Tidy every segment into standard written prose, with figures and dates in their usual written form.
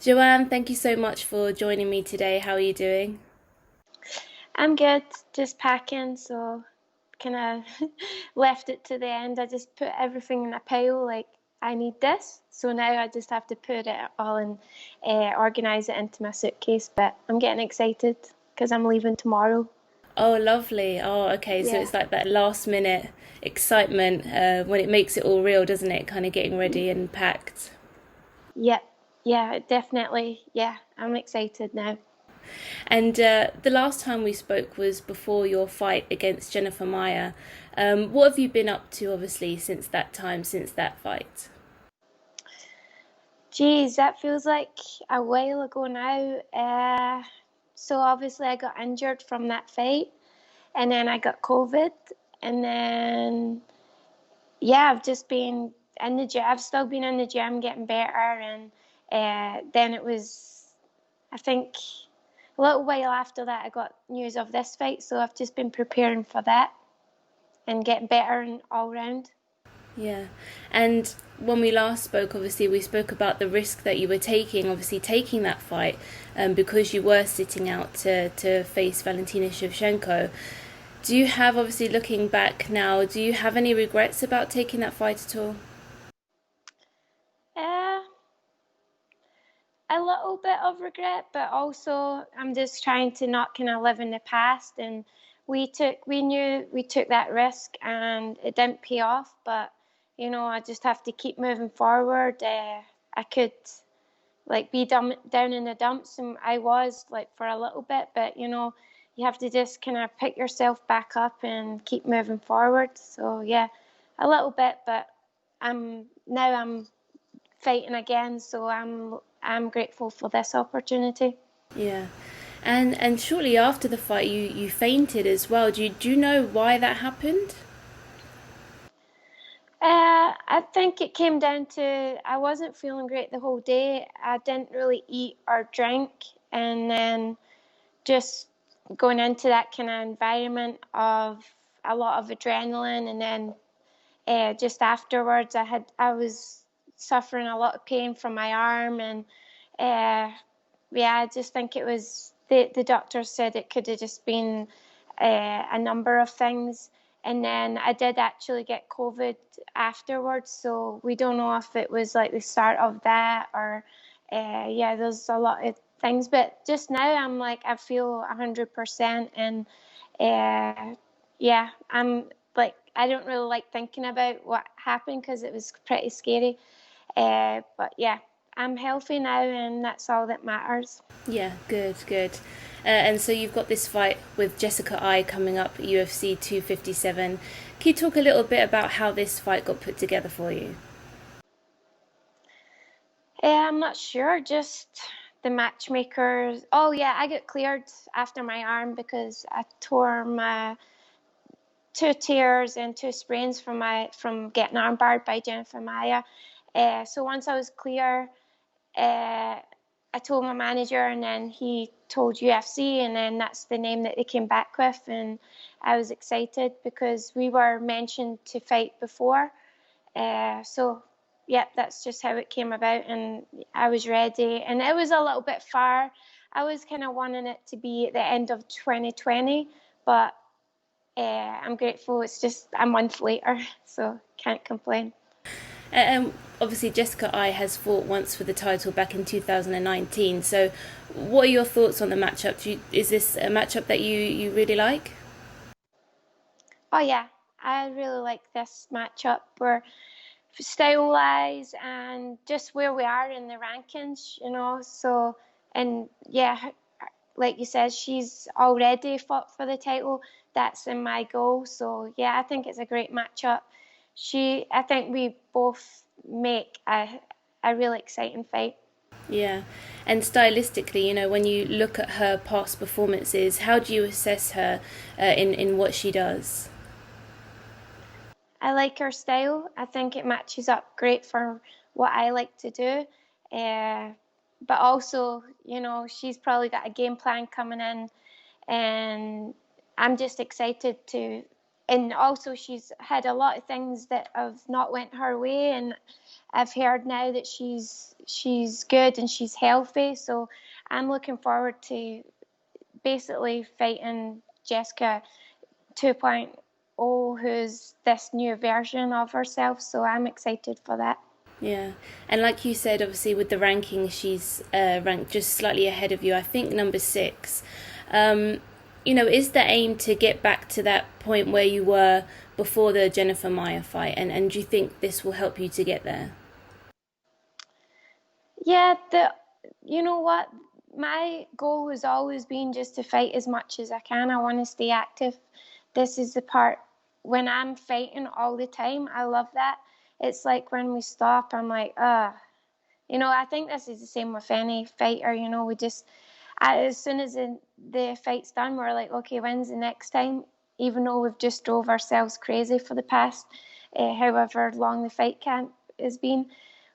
Joanne, thank you so much for joining me today. How are you doing? I'm good, just packing, so kind of left it to the end. I just put everything in a pile, like I need this. So now I just have to put it all in, organize it into my suitcase. But I'm getting excited because I'm leaving tomorrow. Oh, lovely. Oh, okay. So Yeah, it's like that last minute excitement when it makes it all real, doesn't it? Kind of getting ready and packed. yeah, yeah, definitely. Yeah, I'm excited now. And the last time we spoke was before your fight against Jennifer Maia. What have you been up to, obviously, since that time, since that fight? Geez, that feels like a while ago now. So obviously I got injured from that fight, and then I got COVID, and then yeah, I've just been in the gym. I've still been in the gym getting better, and then it was, I think, a little while after that I got news of this fight, so I've just been preparing for that and getting better and all round. Yeah. And when we last spoke, obviously, we spoke about the risk that you were taking, obviously, taking that fight because you were sitting out to face Valentina Shevchenko. Do you have, obviously, looking back now, do you have any regrets about taking that fight at all? Uh, a little bit of regret, but also I'm just trying to not kind of live in the past. And we knew we took that risk, and it didn't pay off. But I just have to keep moving forward. I could like be down in the dumps, and I was like for a little bit, but you have to just kind of pick yourself back up and keep moving forward. So yeah, a little bit, but I'm fighting again, so I'm grateful for this opportunity. Yeah. And shortly after the fight, you fainted as well. Do you know why that happened? I think it came down to I wasn't feeling great the whole day. I didn't really eat or drink, and then just going into that kind of environment of a lot of adrenaline, and then just afterwards I was suffering a lot of pain from my arm, and uh, yeah, I just think it was the doctor said it could have just been a number of things. And then I did actually get COVID afterwards, so we don't know if it was like the start of that or yeah, there's a lot of things. But just now I'm like I feel 100%, and yeah, I'm like I don't really like thinking about what happened because it was pretty scary. But yeah, I'm healthy now, and that's all that matters. Yeah, good, good. And so you've got this fight with Jessica I coming up at UFC 257. Can you talk a little bit about how this fight got put together for you? I'm not sure, just the matchmakers. Oh yeah, I got cleared after my arm because I tore my two tears and two sprains from getting armbarred by Jennifer Maia. So once I was clear, uh, I told my manager, and then he told UFC, and then that's the name that they came back with. And I was excited because we were mentioned to fight before. So, yeah, that's just how it came about, and I was ready. And it was a little bit far. I was kind of wanting it to be at the end of 2020, but I'm grateful it's just a month later, so can't complain. And obviously, Jessica I has fought once for the title back in 2019. So, what are your thoughts on the matchup? Is this a matchup that you really like? Oh yeah, I really like this matchup. We're style wise and just where we are in the rankings, So, and yeah, like you said, she's already fought for the title. That's in my goal. So yeah, I think it's a great matchup. I think we both make a really exciting fight. Yeah. And stylistically, when you look at her past performances, how do you assess her in what she does? I like her style. I think it matches up great for what I like to do. Uh, but also, she's probably got a game plan coming in, and I'm just excited to and also she's had a lot of things that have not went her way, and I've heard now that she's good and she's healthy. So I'm looking forward to basically fighting Jessica 2.0, who's this new version of herself. So I'm excited for that. Yeah, and like you said, obviously with the ranking, she's ranked just slightly ahead of you. I think number 6. Is the aim to get back to that point where you were before the Jennifer Maia fight, and do you think this will help you to get there? Yeah, you know what? My goal has always been just to fight as much as I can. I want to stay active. This is the part when I'm fighting all the time. I love that. It's like when we stop, I'm like, I think this is the same with any fighter. We just, as soon as the fight's done, we're like, okay, when's the next time? Even though we've just drove ourselves crazy for the past however long the fight camp has been.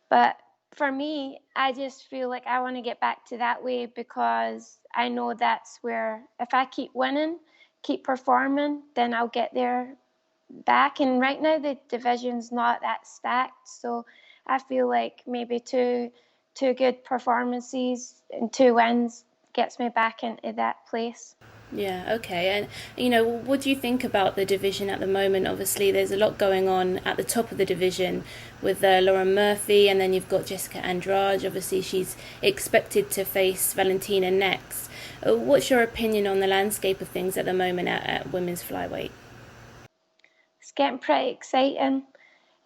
But for me, I just feel like I want to get back to that way, because I know that's where, if I keep winning, keep performing, then I'll get there back. And right now the division's not that stacked, so I feel like maybe two good performances and 2 wins gets me back into that place. Yeah, okay. And, what do you think about the division at the moment? Obviously, there's a lot going on at the top of the division with Lauren Murphy, and then you've got Jessica Andrade. Obviously, she's expected to face Valentina next. What's your opinion on the landscape of things at the moment at women's flyweight? It's getting pretty exciting.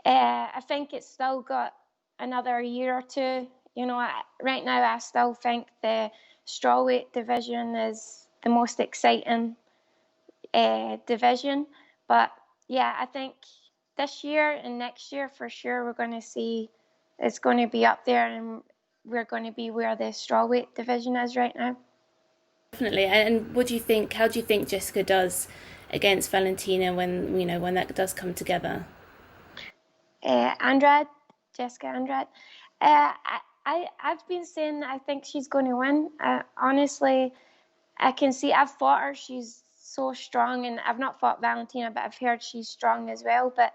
I think it's still got another year or two. Right now I still think the strawweight division is the most exciting division. But yeah, I think this year and next year for sure we're going to see it's going to be up there, and we're going to be where the strawweight division is right now. Definitely. And what do you think? How do you think Jessica does against Valentina when that does come together? Andrade, Jessica Andrade. I've been saying that I think she's going to win. Honestly, I can see. I've fought her. She's so strong, and I've not fought Valentina, but I've heard she's strong as well. But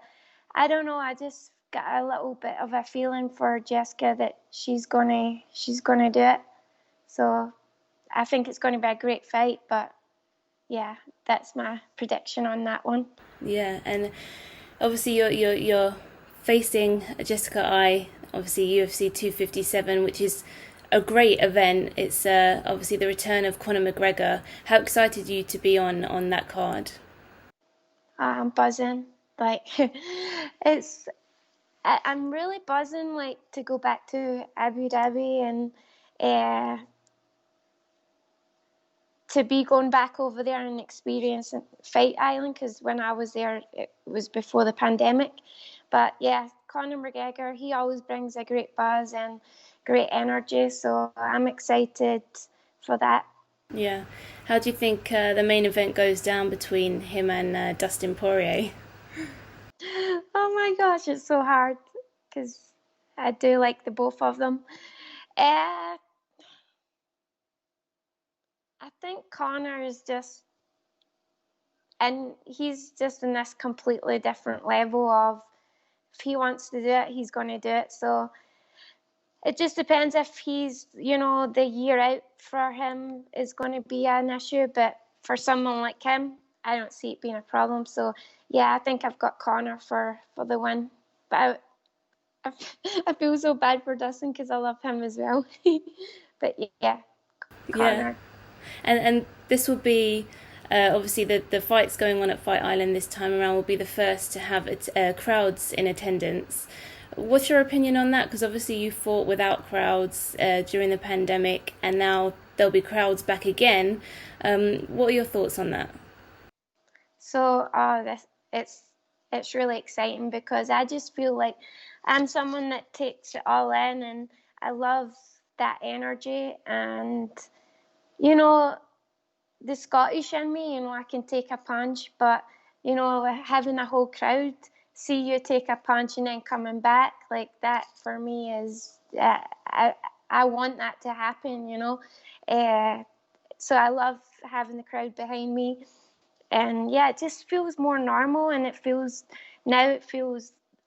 I don't know. I just got a little bit of a feeling for Jessica that she's gonna do it. So I think it's going to be a great fight. But yeah, that's my prediction on that one. Yeah, and obviously you're facing Jessica I, obviously UFC 257, which is a great event. It's obviously the return of Conor McGregor. How excited are you to be on that card? I'm buzzing. Like I'm really buzzing. Like to go back to Abu Dhabi and uh, to be going back over there and experiencing Fight Island, because when I was there, it was before the pandemic. But yeah, Conor McGregor, he always brings a great buzz and great energy, so I'm excited for that. Yeah. How do you think the main event goes down between him and Dustin Poirier? Oh my gosh, it's so hard because I do like the both of them. Uh, I think Conor is just, and he's just in this completely different level of, if he wants to do it, he's going to do it. So it just depends if the year out for him is going to be an issue. But for someone like him, I don't see it being a problem. So yeah, I think I've got Conor for the win. But I feel so bad for Dustin because I love him as well. But yeah, Yeah. Conor. And this will be obviously the fights going on at Fight Island this time around will be the first to have crowds in attendance. What's your opinion on that? Because obviously you fought without crowds during the pandemic, and now there'll be crowds back again. What are your thoughts on that? So it's really exciting because I just feel like I'm someone that takes it all in, and I love that energy. And you know, the Scottish in me, I can take a punch, but having a whole crowd see you take a punch and then coming back like that, for me is I want that to happen. So I love having the crowd behind me. And yeah, it just feels more normal, and it feels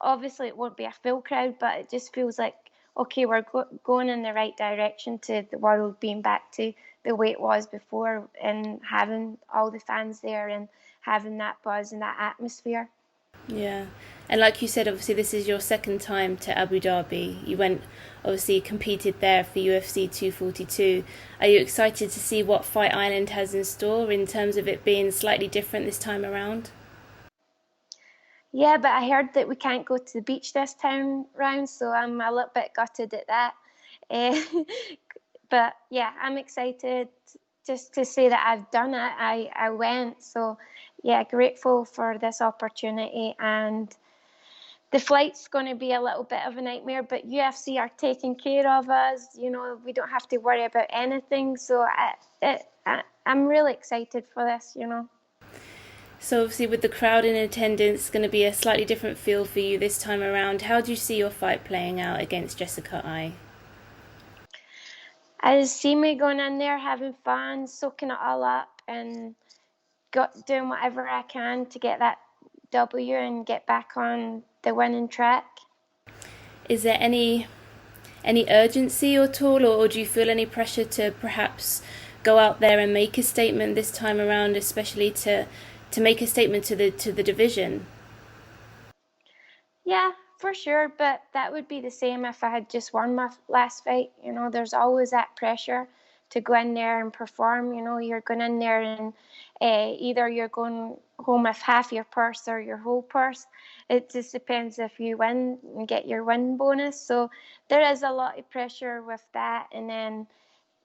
obviously it won't be a full crowd, but it just feels like, okay, we're going in the right direction to the world being back to the way it was before, and having all the fans there and having that buzz and that atmosphere. Yeah. And like you said, obviously this is your second time to Abu Dhabi. You went, obviously competed there for UFC 242. Are you excited to see what Fight Island has in store in terms of it being slightly different this time around? Yeah, but I heard that we can't go to the beach this time round, so I'm a little bit gutted at that. Eh, but yeah, I'm excited just to say that I've done it. I went, so yeah, grateful for this opportunity. And the flight's going to be a little bit of a nightmare, but UFC are taking care of us. We don't have to worry about anything. So I'm really excited for this. So obviously with the crowd in attendance, it's going to be a slightly different feel for you this time around. How do you see your fight playing out against Jessica Ai? I just see me going in there, having fun, soaking it all up, and doing whatever I can to get that W and get back on the winning track. Is there any urgency at all, or do you feel any pressure to perhaps go out there and make a statement this time around, especially to make a statement to the division? Yeah, for sure, but that would be the same if I had just won my last fight. There's always that pressure to go in there and perform. You're going in there and either you're going home with half your purse or your whole purse. It just depends if you win and get your win bonus. So there is a lot of pressure with that. And then,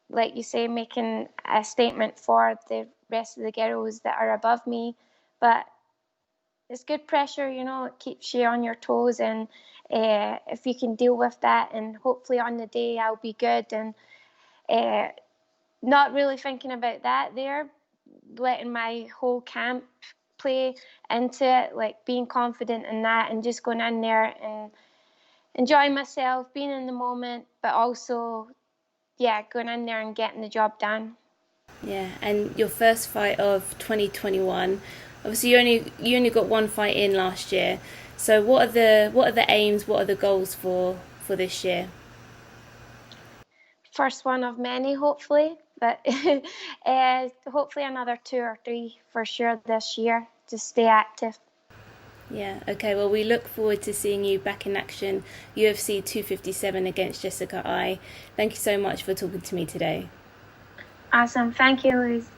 like you say, making a statement for the rest of the girls that are above me. But it's good pressure, it keeps you on your toes, and if you can deal with that, and hopefully on the day I'll be good, and not really thinking about that there, letting my whole camp play into it, like being confident in that and just going in there and enjoying myself, being in the moment, but also, yeah, going in there and getting the job done. Yeah, and your first fight of 2021. Obviously, you only got one fight in last year. So, what are the aims? What are the goals for this year? First one of many, hopefully, but hopefully another 2 or 3 for sure this year to stay active. Yeah. Okay. Well, we look forward to seeing you back in action, UFC 257 against Jessica Ai. Thank you so much for talking to me today. Awesome. Thank you, Louise.